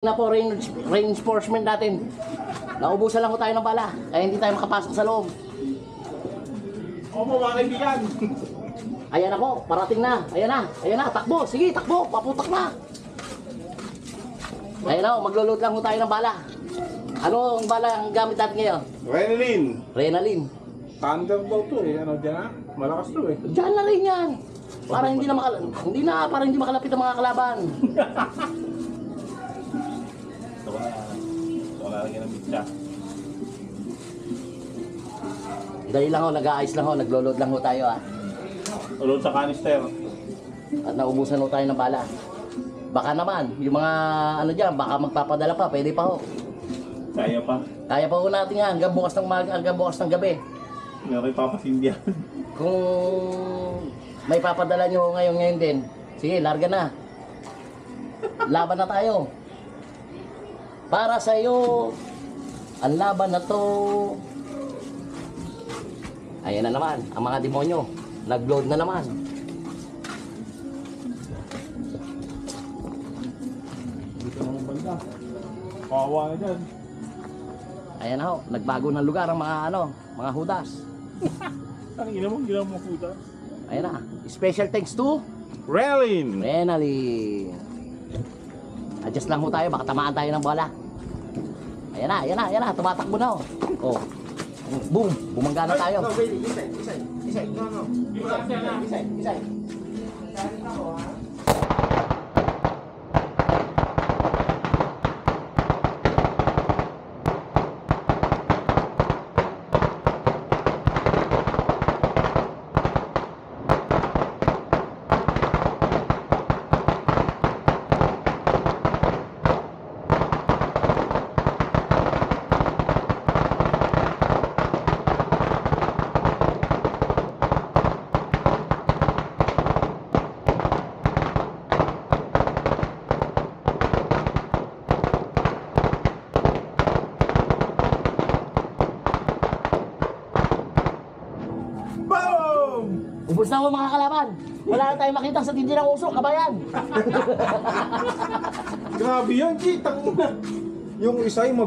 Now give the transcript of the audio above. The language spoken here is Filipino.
Na po reinforcement natin. Naubusan lang ko tayo ng bala, kaya hindi tayo makapasok sa loob. Opo mga kaibigan. Ayan ako, parating na. Ayan na, takbo. Sige, takbo, paputak na. Ayan na, maglulot lang ko tayo ng bala. Ano ang bala ang gamit natin ngayon? Renalin. Thunder daw to eh. Ano dyan ha? Malakas to eh. Diyan na rin yan. Para hindi makalapit ang mga kalaban. Lalagyan ng mitya. Dali lang ho, nag-aayos lang ho, naglo-load lang ho tayo Load sa canister. At naubusan ho tayo ng bala. Baka naman, yung mga ano dyan, baka magpapadala pa, pwede pa ho. Kaya pa. Kaya pa ho natin yan, hanggang bukas ng umaga, hanggang bukas ng gabi. Meron papasindi yan. Kung may papadala nyo ngayon din, sige, larga na. Laban na tayo. Para sa iyo, ang laban na to. Ayan na naman, ang mga demonyo. Nag-load na naman. Dito naman banda. Kawawa na dyan. Ayan na ho, nagbago ng lugar ang mga hudas. Ang ina mo, ginawa mo puta. Ayan na, special thanks to Renalin. Adjust lang ho tayo, baka tamaan tayo ng bola. Ayan na, tumatakbo na ho. Oh. Boom, bumangga na tayo. No, wait, isay. No. Isay. Ubus na ho mga kalaban. Wala na tayong makita sa tindi ng usok, kabayan. Grabe yan, kitang na. Yung isa yung